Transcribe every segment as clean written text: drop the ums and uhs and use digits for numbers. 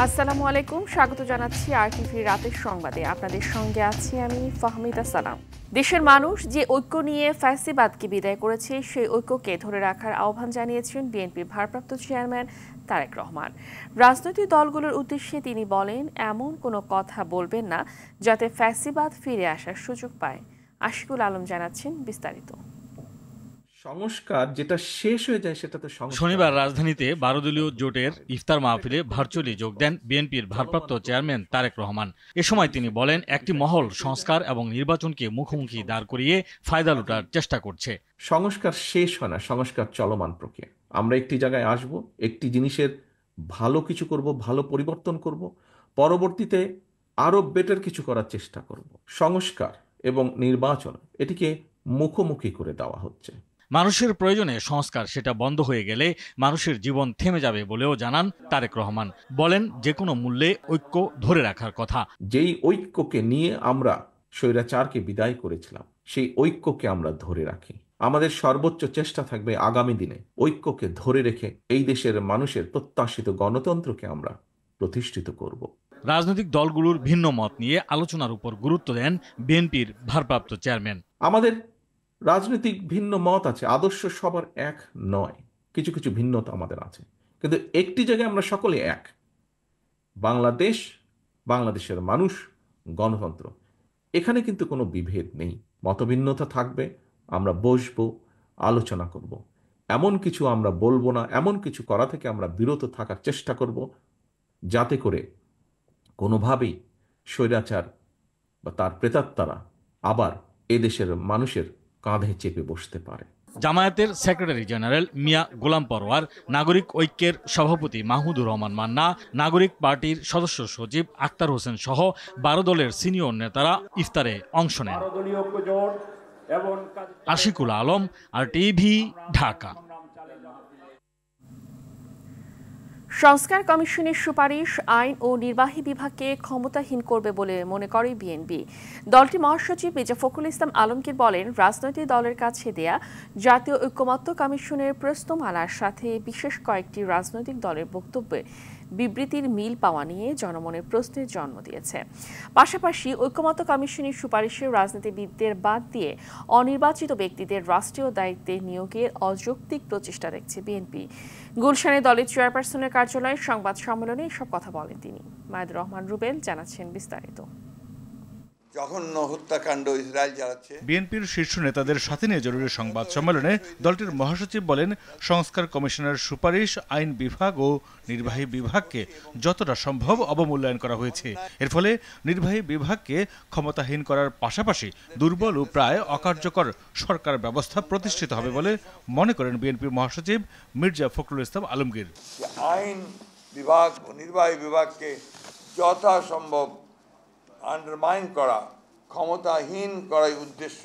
আসসালামু আলাইকুম, স্বাগত জানাচ্ছি আরটিভি রাতের সংবাদে। আপনাদের সঙ্গে আছি আমি ফাহমিদা সালাম। দেশের মানুষ যে ঐক্য নিয়ে ফ্যাসিবাদকে বিদায় করেছে সেই ঐক্যকে ধরে রাখার আহ্বান জানিয়েছেন বিএনপির ভারপ্রাপ্ত চেয়ারম্যান তারেক রহমান। রাজনৈতিক দলগুলোর উদ্দেশ্যে তিনি বলেন, এমন কোনো কথা বলবেন না যাতে ফ্যাসিবাদ ফিরে আসার সুযোগ পায়। আশিকুল আলম জানাচ্ছেন বিস্তারিত। সংস্কার যেটা শেষ হয়ে যায় সেটা তো শনিবার রাজধানীতে 12 দলীয় জোটের ইফতার মাহফিলে ভার্চুয়ালি যোগ দেন বিএনপির ভারপ্রাপ্ত চেয়ারম্যান তারেক রহমান। এ সময় তিনি বলেন, একটি মহল সংস্কার এবং নির্বাচনকে মুখোমুখি দাঁড় করিয়ে ফায়দা লুটার চেষ্টা করছে। সংস্কার শেষ হয় না, সংস্কার চলমান প্রক্রিয়া। আমরা একটি জায়গায় আসব, একটি জিনিসের ভালো কিছু করব, ভালো পরিবর্তন করব, পরবর্তীতে আরো বেটার কিছু করার চেষ্টা করব। সংস্কার এবং নির্বাচন এটিকে মুখোমুখি করে দেওয়া হচ্ছে। মানুষের প্রয়োজনে সংস্কার সেটা বন্ধ হয়ে গেলে মানুষের জীবন থেমে যাবে বলেও জানান তারেক রহমান। বলেন, যে কোনো মূল্যে ঐক্য ধরে রাখার কথা। যেই ঐক্যকে নিয়ে আমরা স্বৈরাচারকে বিদায় করেছিলাম, সেই ঐক্যকে আমরা ধরে রাখি। আমাদের সর্বোচ্চ চেষ্টা থাকবে আগামী দিনে ঐক্যকে ধরে রেখে এই দেশের মানুষের প্রত্যাশিত গণতন্ত্রকে আমরা প্রতিষ্ঠিত করব। রাজনৈতিক দলগুলোর ভিন্ন মত নিয়ে আলোচনার উপর গুরুত্ব দেন বিএনপির ভারপ্রাপ্ত চেয়ারম্যান। আমাদের রাজনৈতিক ভিন্ন মত আছে, আদর্শ সবার এক নয়, কিছু কিছু ভিন্নতা আমাদের আছে, কিন্তু একটি জায়গায় আমরা সকলে এক। বাংলাদেশ, বাংলাদেশের মানুষ, গণতন্ত্র, এখানে কিন্তু কোনো বিভেদ নেই। মতভিন্নতা থাকবে, আমরা বসবো, আলোচনা করব। এমন কিছু আমরা বলবো না, এমন কিছু করা থেকে আমরা বিরত থাকার চেষ্টা করব যাতে করে কোনোভাবেই স্বৈরাচার বা তার প্রেতাত্মারা আবার এদেশের মানুষের কাঁধে চেপে বসতে পারে। জামায়াতের সেক্রেটারি জেনারেল মিয়া গোলাম পরোয়ার, নাগরিক ঐক্যের সভাপতি মাহমুদুর রহমান মান্না, নাগরিক পার্টির সদস্য সচিব আক্তার হোসেন সহ 12 দলের সিনিয়র নেতারা ইফতারে অংশ নেন। আশিকুল আলম, আরটিভি, ঢাকা। সংস্কার কমিশনের সুপারিশ আইন ও নির্বাহী বিভাগকে ক্ষমতাহীন করবে বলে মনে করে বিএনপি। দলটির মহাসচিব মির্জা ফখরুল ইসলাম আলমগীর বলেন, রাজনৈতিক দলের কাছে দেয়া জাতীয় ঐকমত্য কমিশনের প্রশ্নমালার সাথে বিশেষ কয়েকটি রাজনৈতিক দলের বক্তব্যে বিবৃতির মিল পাওয়া নিয়ে জনমনে প্রশ্নের জন্ম দিয়েছে। পাশাপাশি ঐকমত্য কমিশনের সুপারিশে রাজনীতিবিদদের বাদ দিয়ে অনির্বাচিত ব্যক্তিদের রাষ্ট্রীয় দায়িত্বে নিয়োগের অযৌক্তিক প্রচেষ্টা দেখছে বিএনপি। গুলশানে দলের চেয়ারপারসনের কার্যালয়ে সংবাদ সম্মেলনে এসব কথা বলেন তিনি। মায়েদুর রহমান রুবেল জানাচ্ছেন বিস্তারিত। জঘন্য হত্যাকাণ্ড ইসরায়েল চালাচ্ছে। বিএনপির শীর্ষ নেতাদের সাথে নিয়ে জরুরি সংবাদ সম্মেলনে দলটির মহাসচিব বলেন, সংস্কার কমিশনের সুপারিশ আইন বিভাগ ও নির্বাহী বিভাগকে যতটা সম্ভব অবমূল্যায়ন করা হয়েছে। এর ফলে নির্বাহী বিভাগকে ক্ষমতাহীন করার পাশাপাশি দুর্বল ও প্রায় অকার্যকর সরকার ব্যবস্থা প্রতিষ্ঠিত হবে বলে মনে করেন বিএনপির মহাসচিব মির্জা ফখরুল ইসলাম আলমগীর। আইন বিভাগ ও নির্বাহী বিভাগকে যথাসম্ভব আন্ডারমাইন করা, ক্ষমতাহীন করাই উদ্দেশ্য,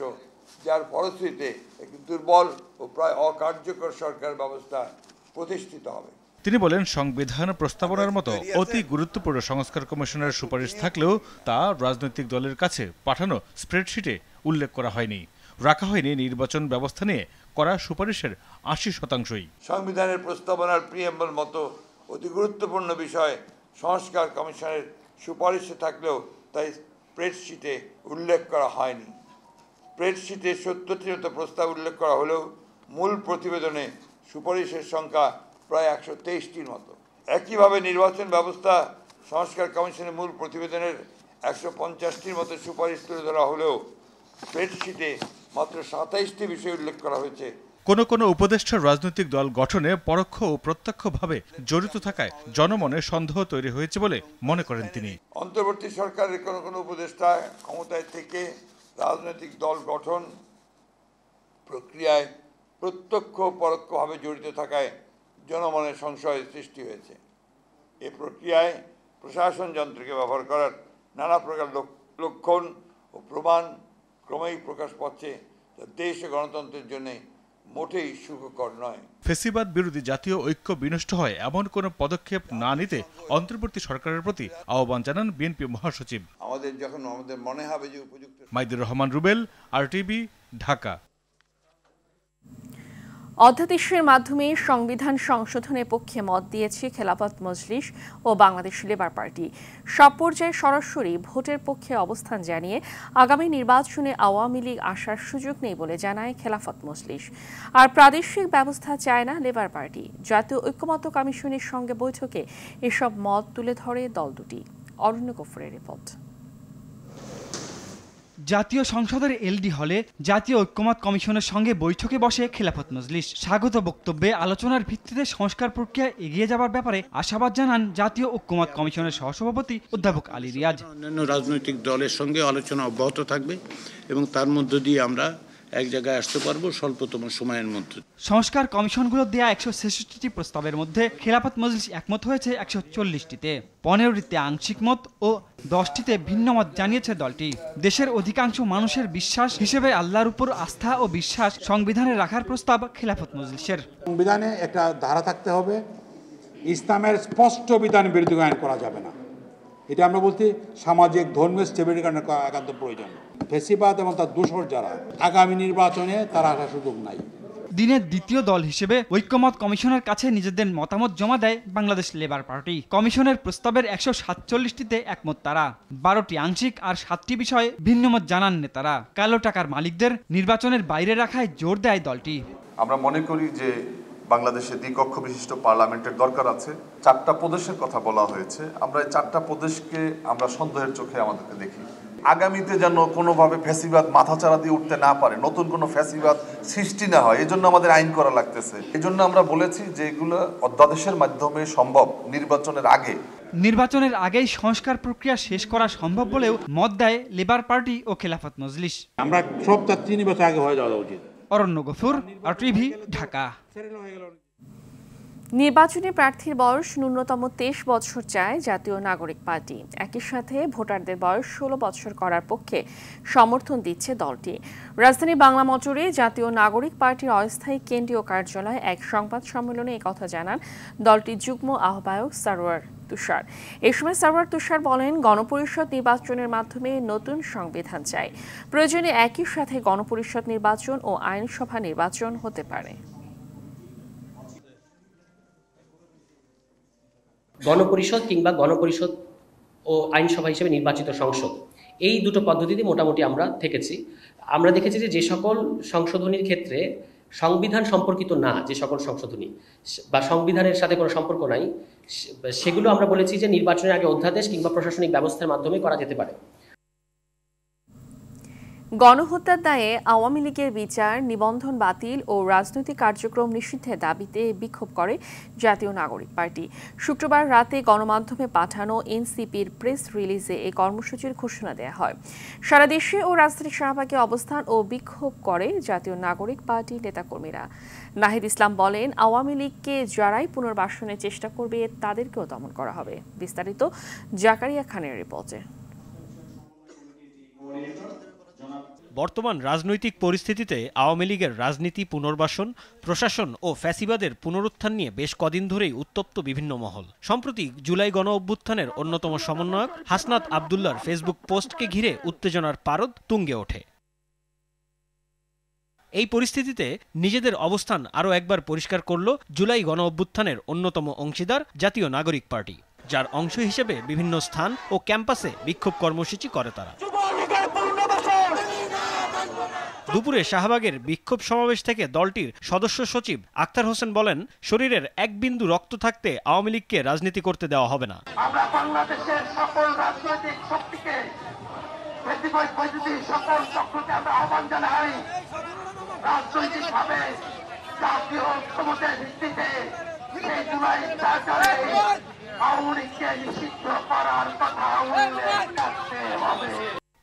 যার ফলশ্রুতিতে একটি দুর্বল ও প্রায় অকার্যকর সরকার ব্যবস্থা প্রতিষ্ঠিত হবে। তিনি বলেন, সংবিধান প্রস্তাবনার মতো অতি গুরুত্বপূর্ণ সংস্কার কমিশনের সুপারিশ থাকলেও তা রাজনৈতিক দলের কাছে পাঠানো স্প্রেডশিটে উল্লেখ করা হয়নি। রাখা হয়নি নির্বাচন ব্যবস্থা নিয়ে করা সুপারিশের 80%। সংবিধানের প্রস্তাবনার প্রিএম্বল মতো অতি গুরুত্বপূর্ণ বিষয় সংস্কার কমিশনের সুপারিশে থাকলেও তাই স্প্রেডশিটে উল্লেখ করা হয়নি। স্প্রেডশিটে 70টির মতো প্রস্তাব উল্লেখ করা হলেও মূল প্রতিবেদনে সুপারিশের সংখ্যা প্রায় 123টির মতো। একইভাবে নির্বাচন ব্যবস্থা সংস্কার কমিশনের মূল প্রতিবেদনের 150টির মতো সুপারিশ তুলে ধরা হলেও স্প্রেডশিটে মাত্র 27টি বিষয় উল্লেখ করা হয়েছে। কোনো উপদেষ্টার রাজনৈতিক দল গঠনে পরোক্ষ ও প্রত্যক্ষভাবে জড়িত থাকায় জনমনে সন্দেহ তৈরি হয়েছে বলে মনে করেন তিনি। অন্তর্বর্তী সরকারের কোনো উপদেষ্টা ক্ষমতায় থেকে রাজনৈতিক দল গঠন প্রক্রিয়ায় প্রত্যক্ষ পরোক্ষভাবে জড়িত থাকায় জনমনে সংশয়ের সৃষ্টি হয়েছে। এ প্রক্রিয়ায় প্রশাসন যন্ত্রকে ব্যবহার করার নানা প্রকার লক্ষণ ও প্রমাণ ক্রমেই প্রকাশ পাচ্ছে, যা দেশ ও গণতন্ত্রের জন্য মোটেই সুখকর নয়। ফ্যাসিবাদ বিরোধী জাতীয় ঐক্য বিনষ্ট হয় এমন কোনো পদক্ষেপ না নিতে অন্তর্বর্তী সরকারের প্রতি আহ্বান জানান বিএনপি মহাসচিব। আমাদের মনে হবে যে উপযুক্ত। মাইদুর রহমান রুবেল, আরটিভি, ঢাকা। অধ্যাদেশের মাধ্যমে সংবিধান সংশোধনের পক্ষে মত দিয়েছে খেলাফত মজলিস ও বাংলাদেশ লেবার পার্টি। সব পর্যায়ে সরাসরি ভোটের পক্ষে অবস্থান জানিয়ে আগামী নির্বাচনে আওয়ামী লীগ আসার সুযোগ নেই বলে জানায় খেলাফত মজলিস। আর প্রাদেশিক ব্যবস্থা চায় না লেবার পার্টি। জাতীয় ঐক্যমত্য কমিশনের সঙ্গে বৈঠকে এসব মত তুলে ধরে দল দুটি। অরণ্য গফুরের রিপোর্ট। জাতীয় সংসদের এলডি হলে জাতীয় ঐক্যমত কমিশনের সঙ্গে বৈঠকে বসে খেলাফত মজলিস। স্বাগত বক্তব্যে আলোচনার ভিত্তিতে সংস্কার প্রক্রিয়া এগিয়ে যাবার ব্যাপারে আশাবাদ জানান জাতীয় ঐক্যমত কমিশনের সহসভাপতি অধ্যাপক আলী রিয়াজ। অন্যান্য রাজনৈতিক দলের সঙ্গে আলোচনা অব্যাহত থাকবে এবং তার মধ্য দিয়ে আমরা এক জায়গায় আসতে পারবো স্বল্পতম সময়ের মধ্যে। সংস্কার কমিশনগুলো দেয়া 166টি প্রস্তাবের মধ্যে খেলাফত মজলিস একমত হয়েছে 140টিতে, 15টিতে আংশিক মত ও 10টিতে ভিন্ন মত জানিয়েছে দলটি। দেশের অধিকাংশ মানুষের বিশ্বাস হিসেবে আল্লাহর উপর আস্থা ও বিশ্বাস সংবিধানে রাখার প্রস্তাব খেলাফত মজলিসের। সংবিধানে একটা ধারা থাকতে হবে, ইসলামের স্পষ্ট বিধান বিরোধিতা করা যাবে না। এটা আমরা বলছি সামাজিক ধর্মীয় স্টেবিলিটির কারণে একান্ত প্রয়োজন। ফেসিবাদ এবং তার দোসর যারা আগামী নির্বাচনে তারা আসার সুযোগ নাই। দিনের দ্বিতীয় দল হিসেবে ঐক্যমত কমিশনের কাছে নিজেদের মতামত জমা দেয় বাংলাদেশ লেবার পার্টি। কমিশনের প্রস্তাবের 147টিতে একমত তারা, 12টি আংশিক আর 7টি বিষয়ে ভিন্নমত জানান নেতারা। কালো টাকার মালিকদের নির্বাচনের বাইরে রাখায় জোর দেয় দলটি। আমরা মনে করি যে বাংলাদেশে দ্বিকক্ষ বিশিষ্ট পার্লামেন্টের দরকার আছে। 4টা প্রদেশের কথা বলা হয়েছে, আমরা এই 4টা প্রদেশকে আমরা সন্দেহের চোখে আমাদেরকে দেখি। আগামীতে যেন কোনোভাবে ফ্যাসিবাদ মাথাচাড়া দিয়ে উঠতে না পারে, নতুন কোনো ফ্যাসিবাদ সৃষ্টি না হয়, এজন্য আমাদের আইন করা লাগতেছে। এজন্য আমরা বলেছি যে এগুলো অধ্যাদেশের মাধ্যমে সম্ভব নির্বাচনের আগে। নির্বাচনের আগেই সংস্কার প্রক্রিয়া শেষ করা সম্ভব বলেও মত দেয় লেবার পার্টি ও খেলাফত মজলিস। আমরা সব 3 বছর আগে হয়ে যাওয়া উচিত। অরণ্য গফুর, RTV, ঢাকা। নির্বাচনী প্রার্থীর বয়স ন্যূনতম 23 বছর চায় জাতীয় নাগরিক পার্টি। একই সাথে ভোটারদের বয়স 16 বছর করার পক্ষে সমর্থন দিচ্ছে দলটি। রাজধানী বাংলা মোটরে জাতীয় নাগরিক পার্টির অস্থায়ী কেন্দ্রীয় কার্যালয়ে এক সংবাদ সম্মেলনে একথা জানান দলটির যুগ্ম আহ্বায়ক সারওয়ার তুষার। এ সময় সারওয়ার তুষার বলেন, গণপরিষদ নির্বাচনের মাধ্যমে নতুন সংবিধান চাই। প্রয়োজনে একই সাথে গণপরিষদ নির্বাচন ও আইনসভা নির্বাচন হতে পারে। গণপরিষদ কিংবা গণপরিষদ ও আইনসভা হিসেবে নির্বাচিত সংসদ, এই দুটো পদ্ধতিতে মোটামুটি আমরা থেকেছি। আমরা দেখেছি যে সকল সংশোধনীর ক্ষেত্রে সংবিধান সম্পর্কিত না, যে সকল সংশোধনী বা সংবিধানের সাথে কোনো সম্পর্ক নাই, সেগুলো আমরা বলেছি যে নির্বাচনের আগে অধ্যাদেশ কিংবা প্রশাসনিক ব্যবস্থার মাধ্যমে করা যেতে পারে। গণহত্যার দায়ে আওয়ামী লীগের বিচার, নিবন্ধন বাতিল ও রাজনৈতিক কার্যক্রম নিষিদ্ধের দাবিতে বিক্ষোভ করে জাতীয় নাগরিক পার্টি। শুক্রবার রাতে গণমাধ্যমে পাঠানো এনসিপির প্রেস রিলিজে এই কর্মসূচির ঘোষণা দেওয়া হয়। সারা দেশে ও রাজধানীর শাহবাগে অবস্থান ও বিক্ষোভ করে জাতীয় নাগরিক পার্টি নেতাকর্মীরা। নাহিদ ইসলাম বলেন, আওয়ামী লীগকে যারাই পুনর্বাসনের চেষ্টা করবে তাদেরকেও দমন করা হবে। বিস্তারিত জাকারিয়া খানের রিপোর্টে। বর্তমান রাজনৈতিক পরিস্থিতিতে আওয়ামী লীগের রাজনীতি, পুনর্বাসন, প্রশাসন ও ফ্যাসিবাদের পুনরুত্থান নিয়ে বেশ কদিন ধরেই উত্তপ্ত বিভিন্ন মহল। সম্প্রতি জুলাই গণ অভ্যুত্থানের অন্যতম সমন্বয়ক হাসনাত আবদুল্লাহর ফেসবুক পোস্টকে ঘিরে উত্তেজনার পারদ তুঙ্গে ওঠে। এই পরিস্থিতিতে নিজেদের অবস্থান আরও একবার পরিষ্কার করল জুলাই গণ অভ্যুত্থানের অন্যতম অংশীদার জাতীয় নাগরিক পার্টি, যার অংশ হিসেবে বিভিন্ন স্থান ও ক্যাম্পাসে বিক্ষোভ কর্মসূচি করে তারা। দুপুরে শাহবাগের বিক্ষোভ সমাবেশ থেকে দলটির সদস্য সচিব আক্তার হোসেন বলেন, শরীরের এক বিন্দু রক্ত থাকতে আওয়ামী লীগকে রাজনীতি করতে দেওয়া হবে না। আমরা বাংলাদেশের সকল রাজনৈতিক শক্তিকে, সকল চক্রকে আমরা আহ্বান জানাই, রাজনৈতিকভাবে জাতীয় ঐক্যমতের ভিত্তিতে সেই জুলাই সরকারে আওয়ামী লীগকে নিষিদ্ধ করার কথা উল্লেখ করতে হবে।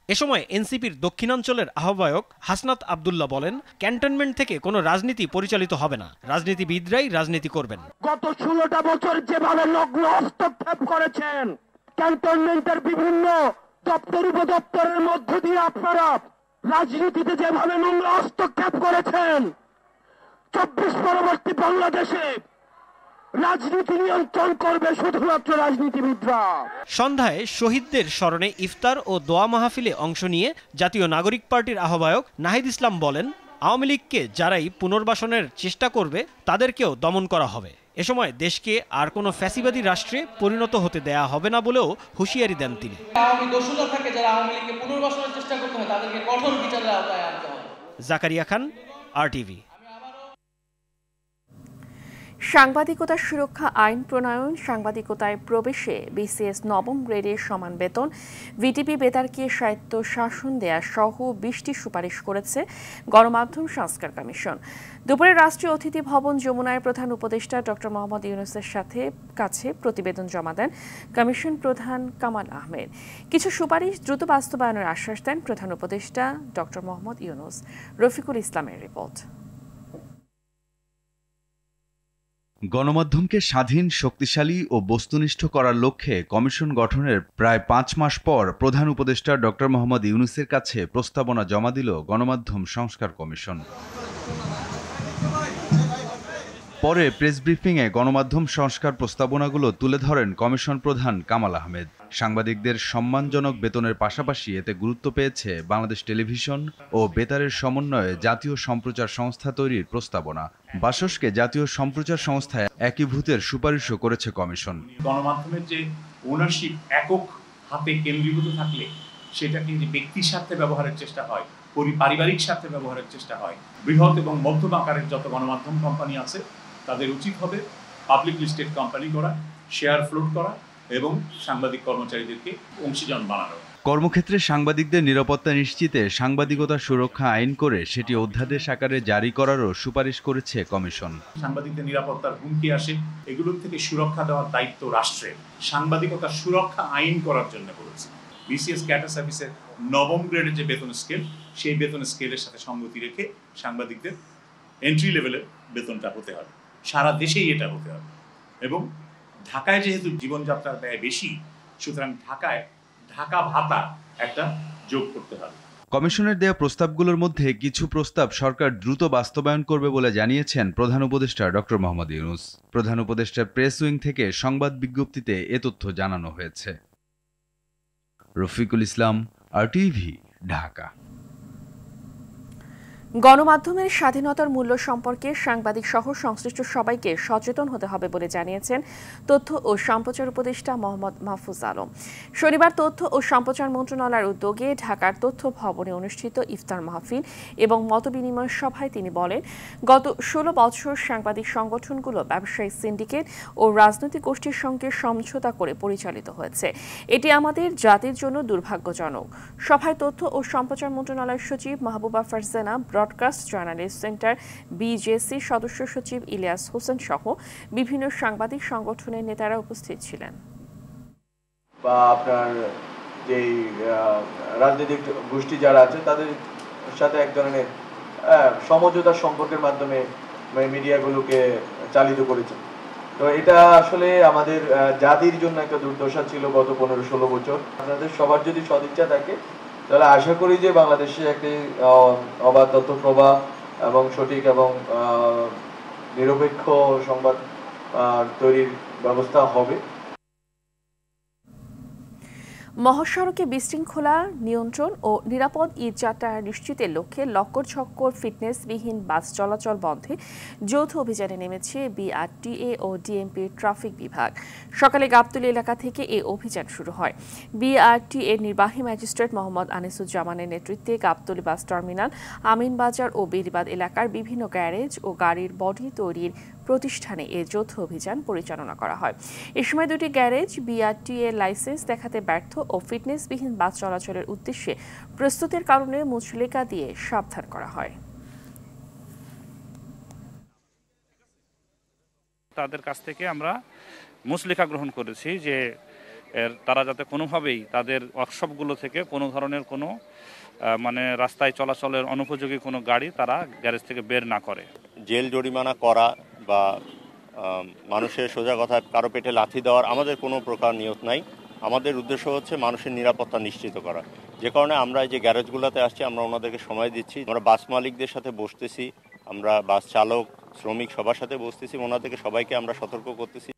এ সময় এনসিপির দক্ষিণাঞ্চলের আহ্বায়ক হাসনাত আবদুল্লাহ বলেন, ক্যান্টনমেন্ট থেকে কোনো রাজনীতি পরিচালিত হবে না, রাজনীতিবিদরাই রাজনীতি করবেন। গত 16টা বছর যেভাবে নগ্ন হস্তক্ষেপ করেছেন, ক্যান্টনমেন্টের বিভিন্ন দপ্তর উপদপ্তরের মধ্য দিয়ে আপনারা রাজনীতিতে যেভাবে নোংর হস্তক্ষেপ করেছেন, 24 পরবর্তী বাংলাদেশে রাজনীতি নিয়ন্ত্রণ করবে শুধুমাত্র রাজনীতিবিদরা। সন্ধ্যায় শহীদদের স্মরণে ইফতার ও দোয়া মাহফিলে অংশ নিয়ে জাতীয় নাগরিক পার্টির আহ্বায়ক নাহিদ ইসলাম বলেন, আওয়ামী লীগকে যারাই পুনর্বাসনের চেষ্টা করবে তাদেরকেও দমন করা হবে। এ সময় দেশকে আর কোনো ফ্যাসিবাদী রাষ্ট্রে পরিণত হতে দেয়া হবে না বলেও হুঁশিয়ারি দেন তিনি। আওয়ামী দোষরা থাকে যারা আওয়ামী লীগকে পুনর্বাসনের চেষ্টা করতে হয় তাদেরকে কঠোর বিচারের আওতায় আনতে হবে। জাকারিয়া খান, RTV। সাংবাদিকতা সুরক্ষা আইন প্রণয়ন, সাংবাদিকতায় প্রবেশে BCS নবম গ্রেডের সমান বেতন, ভিটিপি বেতারকে স্বায়ত্ত শাসন দেয়া সহ 20টি সুপারিশ করেছে গণমাধ্যম সংস্কার কমিশন। দুপুরে রাষ্ট্রীয় অতিথি ভবন যমুনায় প্রধান উপদেষ্টা ডক্টর মোহাম্মদ ইউনূসের কাছে প্রতিবেদন জমা দেন কমিশন প্রধান কামাল আহমেদ। কিছু সুপারিশ দ্রুত বাস্তবায়নের আশ্বাস দেন প্রধান উপদেষ্টা ডক্টর মোহাম্মদ ইউনূস। রফিকুল ইসলামের রিপোর্ট। গণমাধ্যমকে স্বাধীন, শক্তিশালী ও বস্তুনিষ্ঠ করার লক্ষ্যে কমিশন গঠনের প্রায় 5 মাস পর প্রধান উপদেষ্টা ডক্টর মোহাম্মদ ইউনূসের কাছে প্রস্তাবনা জমা দিল গণমাধ্যম সংস্কার কমিশন। পরে প্রেস ব্রিফিংয়ে গণমাধ্যম সংস্কার প্রস্তাবনাগুলো তুলে ধরেন কমিশন প্রধান কামাল আহমেদ। সাংবাদিকদের সম্মানজনক বেতনের পাশাপাশি এতে গুরুত্ব পেয়েছে বাংলাদেশ টেলিভিশন ও বেতারের সমন্বয়ে জাতীয় সম্প্রচার সংস্থা তৈরির প্রস্তাবনা। বাসসকে জাতীয় সম্প্রচার সংস্থায় একীভূতের সুপারিশও করেছে কমিশন। গণমাধ্যমের যে ওনারশিপ একক হাতে কেন্দ্রীভূত থাকলে সেটাকে যে ব্যক্তির স্বার্থে ব্যবহারের চেষ্টা হয়, পারিবারিক স্বার্থে ব্যবহারের চেষ্টা হয়, বৃহৎ এবং মধ্যম আকারের যত গণমাধ্যম কোম্পানি আছে তাদের উচিত হবে পাবলিক লিস্টেড কোম্পানি করা, শেয়ার ফ্লোট করা এবং সাংবাদিক কর্মচারীদেরকে অংশীজন বানানো। কর্মক্ষেত্রে সাংবাদিকদের নিরাপত্তা নিশ্চিতে সাংবাদিকতা সুরক্ষা আইন করে সেটি অধ্যাদেশ আকারে জারি করারও সুপারিশ করেছে কমিশন। সাংবাদিকদের নিরাপত্তার হুমকি আসে, এগুলোর থেকে সুরক্ষা দেওয়ার দায়িত্ব রাষ্ট্রের। সাংবাদিকতা সুরক্ষা আইন করার জন্য বলেছে। BCS ক্যাডার সার্ভিসের নবম গ্রেডের যে বেতন স্কেল, সেই বেতন স্কেলের সাথে সঙ্গতি রেখে সাংবাদিকদের এন্ট্রি লেভেলের বেতনটা হতে হবে। সারা দেশেই এটা হতে হবে। এবং ঢাকায় যেহেতু জীবনযাত্রার ব্যয় বেশি, সুতরাং ঢাকা ভাতা একটা যোগ করতে হবে। কমিশনের দেয়া প্রস্তাবগুলোর মধ্যে কিছু প্রস্তাব সরকার দ্রুত বাস্তবায়ন করবে বলে জানিয়েছেন প্রধান উপদেষ্টা ডক্টর মোহাম্মদ ইউনূস। প্রধান উপদেষ্টার প্রেস উইং থেকে সংবাদ বিজ্ঞপ্তিতে এ তথ্য জানানো হয়েছে। রফিকুল ইসলাম, RTV, ঢাকা। গণমাধ্যমের স্বাধীনতার মূল্য সম্পর্কে সাংবাদিক সহ সংশ্লিষ্ট সবাইকে সচেতন হতে হবে বলে জানিয়েছেন তথ্য ও সম্প্রচার উপদেষ্টা মোহাম্মদ মাহফুজ আলম। শনিবার তথ্য ও সম্প্রচার মন্ত্রণালয়ের উদ্যোগে ঢাকার তথ্য ভবনে অনুষ্ঠিত ইফতার মাহফিল এবং মতবিনিময় সভায় তিনি বলেন, গত 16 বছর সাংবাদিক সংগঠনগুলো ব্যবসায়িক সিন্ডিকেট ও রাজনৈতিক গোষ্ঠীর সঙ্গে সমঝোতা করে পরিচালিত হয়েছে। এটি আমাদের জাতির জন্য দুর্ভাগ্যজনক। সভায় তথ্য ও সম্প্রচার মন্ত্রণালয়ের সচিব Mahbuba Farzana, broadcast journalist centre BJC সদস্য সচিব ইলিয়াস হোসেন সহ বিভিন্ন সাংবাদিক সংগঠনের নেতারা উপস্থিত ছিলেন। বা আপনার যে রাজনৈতিক গোষ্ঠী যারা আছে তাদের সাথে এক ধরনের সমঝোতার সম্পর্কের মাধ্যমে মিডিয়াগুলোকে চালিত করেছে। তো এটা আসলে আমাদের জাতির জন্য একটা দুর্দশা ছিল গত 15-16 বছর। আপনাদের সবার যদি সদিচ্ছা থাকে তাহলে আশা করি যে বাংলাদেশে একটি অবাধ তথ্য প্রবাহ এবং সঠিক এবং নিরপেক্ষ সংবাদ তৈরির ব্যবস্থা হবে। মহাসড়কে বিশৃঙ্খলা নিয়ন্ত্রণ ও নিরাপদ ঈদ যাত্রা নিশ্চিতের লক্ষ্যে লক্কর-ছক্কর ফিটনেসবিহীন বাস চলাচল বন্ধে যৌথ অভিযানে নেমেছে BRTA ও ডিএমপির ট্রাফিক বিভাগ। সকালে গাবতলী এলাকা থেকে এই অভিযান শুরু হয়। BRTA নির্বাহী ম্যাজিস্ট্রেট মোহাম্মদ আনিসুজ্জামানের নেতৃত্বে গাবতলী বাস টার্মিনাল, আমিনবাজার ও বেরিবাদ এলাকার বিভিন্ন গ্যারেজ ও গাড়ির বডি তৈরির প্রতিষ্ঠানে এই যৌথ অভিযান পরিচালনা করা হয়। এ সময় দুটি গ্যারেজ BRTA লাইসেন্স দেখাতে ব্যর্থ ও ফিটনেসবিহীন বাস চলাচলের উদ্দেশ্যে প্রস্তুতের কারণে মুচলেকা দিয়ে সাবধান করা হয়। তাদের কাছ থেকে আমরা মুচলেকা গ্রহণ করেছি যে তারা যাতে কোনোভাবেই তাদের ওয়ার্কশপগুলো থেকে কোনো ধরনের কোনো রাস্তায় চলাচলের অনুপযোগী কোনো গাড়ি তারা গ্যারেজ থেকে বের না করে। জেল জরিমানা করা বা মানুষের সোজা কথা কারো পেটে লাথি দেওয়ার আমাদের কোনো প্রকার নিয়ত নাই। আমাদের উদ্দেশ্য হচ্ছে মানুষের নিরাপত্তা নিশ্চিত করা। যে কারণে আমরা এই যে গ্যারেজগুলোতে আসছি আমরা ওনাদেরকে সময় দিচ্ছি। আমরা বাস মালিকদের সাথে বসতেছি, আমরা বাস চালক, শ্রমিক সবার সাথে বসতেছি, ওনাদেরকে সবাইকে আমরা সতর্ক করতেছি।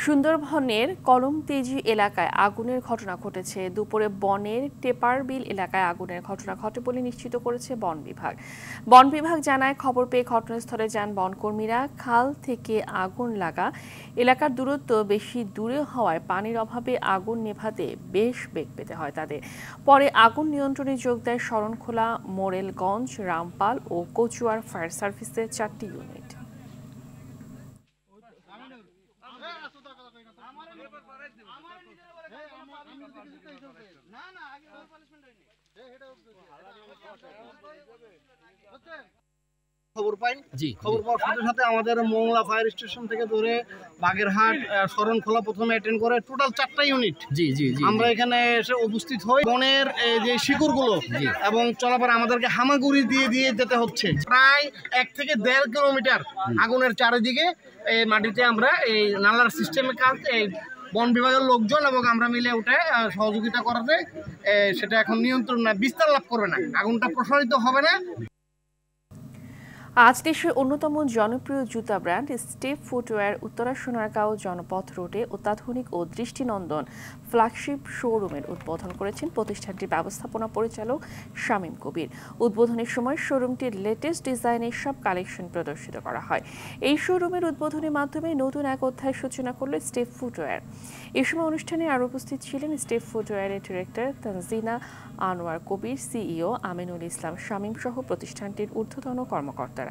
সুন্দরবনের কলমতেজি এলাকায় আগুনের ঘটনা ঘটেছে। দুপুরে বনের টেপারবিল এলাকায় আগুনের ঘটনা ঘটে বলে নিশ্চিত করেছে বন বিভাগ। বন বিভাগ জানায়, খবর পেয়ে ঘটনাস্থলে যান বনকর্মীরা। খাল থেকে আগুন লাগা এলাকার দূরত্ব বেশি দূরে হওয়ায় পানির অভাবে আগুন নেভাতে বেশ বেগ পেতে হয় তাদের। পরে আগুন নিয়ন্ত্রণে যোগ দেয় শরণখোলা, মোরেলগঞ্জ, রামপাল ও কচুয়ার ফায়ার সার্ভিসের 4টি ইউনিট। খবর পাই, খবর পাওয়ার সাথে সাথে আমাদের মোংলা ফায়ার স্টেশন থেকে ধরে বাগেরহাট, শরণখোলা প্রথমে অ্যাটেন্ড করে টোটাল 4টা ইউনিট আমরা এখানে এসে উপস্থিত হই। বনের যে শিকড়গুলো এবং চলাফেরা আমাদেরকে হামাগুড়ি দিয়ে দিয়ে যেতে হচ্ছে। প্রায় 1 থেকে 1.5 কিলোমিটার আগুনের চারিদিকে মাটিতে আমরা এই নালার সিস্টেমে কাজ বন বিভাগের লোকজন এবং আমরা মিলে উঠে সহযোগিতা করাতে সেটা এখন নিয়ন্ত্রণ না, বিস্তার লাভ করবে না, আগুনটা প্রসারিত হবে না। আজ দেশের অন্যতম জনপ্রিয় জুতা brand Step Footwear Uttara Sonargaon Janapath রোডে অত্যাধুনিক ও দৃষ্টিনন্দন ফ্ল্যাগশিপ শোরুমের উদ্বোধন করেছেন প্রতিষ্ঠানটির ব্যবস্থাপনা পরিচালক শামীম কবির। উদ্বোধনের সময় শোরুমটির লেটেস্ট ডিজাইনের সব কালেকশন প্রদর্শিত করা হয়। এই শোরুমের উদ্বোধনের মাধ্যমে নতুন এক অধ্যায়ের সূচনা করল স্টেপ ফুটওয়্যার। এ সময় অনুষ্ঠানে আরও উপস্থিত ছিলেন স্টেপ ফুটওয়্যারের ডিরেক্টর তানজিনা আনোয়ার কবির, সিইও আমিনুল ইসলাম শামীম সহ প্রতিষ্ঠানটির ঊর্ধ্বতন কর্মকর্তারা।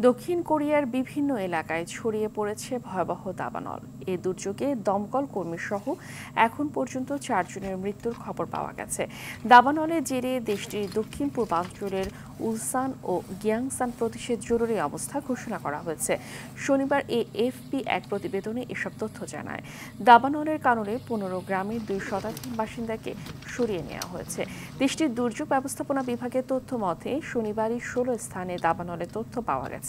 দক্ষিণ কোরিয়ার বিভিন্ন এলাকায় ছড়িয়ে পড়েছে ভয়াবহ দাবানল। এ দুর্যোগে দমকল কর্মী সহ এখন পর্যন্ত 4 জনের মৃত্যুর খবর পাওয়া গেছে। দাবানলের জেরে দেশটির দক্ষিণ পূর্বাঞ্চলের উলসান ও গিয়াংসান প্রদেশের জরুরি অবস্থা ঘোষণা করা হয়েছে। শনিবার এএফপি এক প্রতিবেদনে এসব তথ্য জানায়। দাবানলের কারণে 15 গ্রামের 2 শতাধিক বাসিন্দাকে সরিয়ে নেওয়া হয়েছে। দেশটির দুর্যোগ ব্যবস্থাপনা বিভাগের তথ্য মতে শনিবারই 16 স্থানে দাবানলের তথ্য পাওয়া গেছে।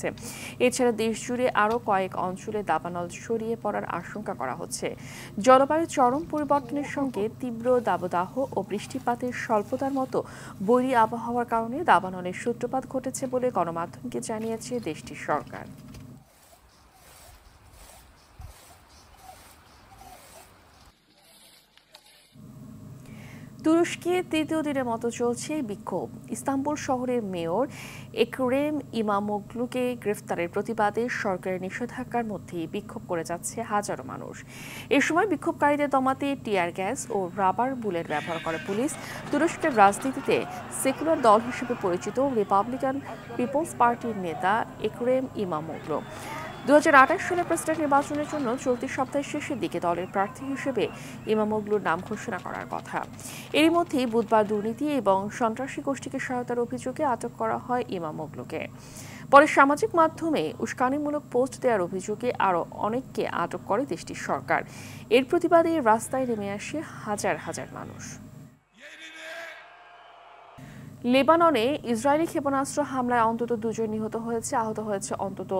এছাড়া দেশ জুড়ে আরও কয়েক অঞ্চলে দাবানল ছড়িয়ে পড়ার আশঙ্কা করা হচ্ছে। জলবায়ু চরম পরিবর্তনের সঙ্গে তীব্র দাবদাহ ও বৃষ্টিপাতের স্বল্পতার মতো বৈরী আবহাওয়ার কারণে দাবানলের সূত্রপাত ঘটেছে বলে গণমাধ্যমকে জানিয়েছে দেশটির সরকার। তুরস্কে তৃতীয় দিনের মতো চলছে বিক্ষোভ। ইস্তাম্বুল শহরের মেয়র এক্রেম ইমামোগলুকে গ্রেফতারের প্রতিবাদে সরকারের নিষেধাজ্ঞার মধ্যেই বিক্ষোভ করে যাচ্ছে হাজারো মানুষ। এ সময় বিক্ষোভকারীদের দমাতে টিয়ার গ্যাস ও রাবার বুলেট ব্যবহার করে পুলিশ। তুরস্কের রাজনীতিতে সেকুলার দল হিসেবে পরিচিত রিপাবলিকান পিপলস পার্টির নেতা এক্রেম ইমামোগলু 2028 সালের প্রেসিডেন্ট নির্বাচনের জন্য চলতি সপ্তাহের শেষের দিকে দলের প্রার্থী হিসেবে ইমামোগলুর নাম ঘোষণা করার কথা। এরই মধ্যেই বুধবার দুর্নীতি এবং সন্ত্রাসী গোষ্ঠীকে সহায়তার অভিযোগে আটক করা হয় ইমামোগলুকে। পরে সামাজিক মাধ্যমে উস্কানিমূলক পোস্ট দেওয়ার অভিযোগে আরও অনেককে আটক করে দেশটির সরকার। এর প্রতিবাদে রাস্তায় নেমে আসে হাজার হাজার মানুষ। লেবাননে ইসরায়েলি ক্ষেপণাস্ত্র হামলায় অন্তত 2 জন নিহত হয়েছে, আহত হয়েছে অন্তত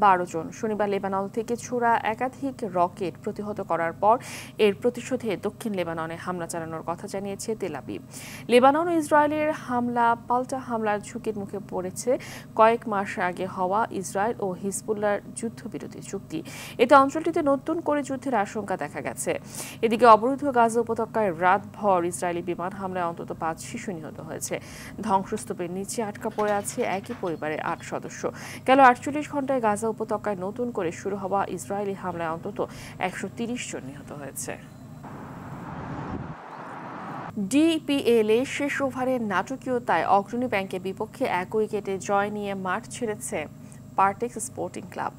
12 জন। শনিবার লেবানন থেকে ছোড়া একাধিক রকেট প্রতিহত করার পর এর প্রতিশোধে দক্ষিণ লেবাননে হামলা চালানোর কথা জানিয়েছে তেল আবিব। লেবানন ও ইসরায়েলের পাল্টা হামলার ঝুঁকির মুখে পড়েছে কয়েক মাস আগে হওয়া ইসরায়েল ও হিজবুল্লাহর যুদ্ধবিরতি চুক্তি। এতে অঞ্চলটিতে নতুন করে যুদ্ধের আশঙ্কা দেখা গেছে। এদিকে অবরুদ্ধ গাজা উপত্যকায় রাতভর ইসরায়েলি বিমান হামলায় অন্তত 5 শিশু নিহত হয়েছে। ধ্বংসস্তূপের নিচে আটকা পড়ে আছে একই পরিবারের 8 সদস্য। গেল 48 ঘন্টায় গাজা উপত্যকায় নতুন করে শুরু হওয়া ইসরায়েলি হামলায় অন্তত 130 জন নিহত হয়েছে। ডিপিএলে শেষ ওভারের নাটকীয়তায় অগ্রণী ব্যাংকের বিপক্ষে 1 উইকেটে জয় নিয়ে মাঠ ছেড়েছে পার্টেক্স স্পোর্টিং ক্লাব।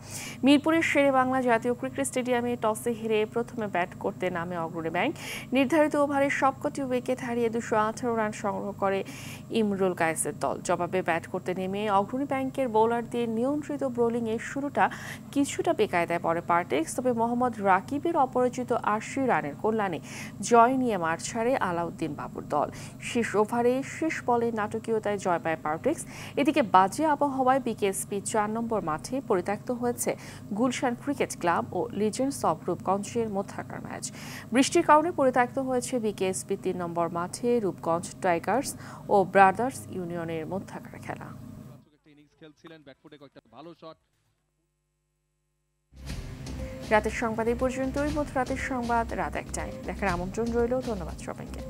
মিরপুরের শেরেবাংলা জাতীয় ক্রিকেট স্টেডিয়ামে টসে হেরে প্রথমে ব্যাট করতে নামে অগ্রণী ব্যাংক। নির্ধারিত ওভারের সবকটি উইকেট হারিয়ে 218 রান সংগ্রহ করে ইমরুল কায়েসের দল। জবাবে ব্যাট করতে নেমে অগ্রণী ব্যাংকের বোলারদের নিয়ন্ত্রিত বোলিংয়ের শুরুটা কিছুটা বেকায়দায় পড়ে পার্টেক্স। তবে মোহাম্মদ রাকিবের অপরাজিত 80 রানের কল্যাণে জয় নিয়ে মাঠ ছাড়ে আলাউদ্দিন বাবুর দল। শেষ ওভারে শেষ বলে নাটকীয়তায় জয় পায় পার্টেক্স। এদিকে বাজে আবহাওয়ায় বিকেএসপি 4 নম্বর মাঠে পরিত্যক্ত হয়েছে গুলশান ক্রিকেট ক্লাব ও লিজেন্ডস অব রূপগঞ্জের মধ্যকার ম্যাচ। বৃষ্টির কারণে পরিত্যক্ত হয়েছে বিকেএসপি 3 নম্বর মাঠে রূপগঞ্জ টাইগার্স ও ব্রাদার্স ইউনিয়নের মধ্যকার খেলা। রাতের সংবাদ এই পর্যন্তই। বোধ রাতের সংবাদ রাত 1টায় দেখার আমন্ত্রণ রইল। ধন্যবাদ সবাইকে।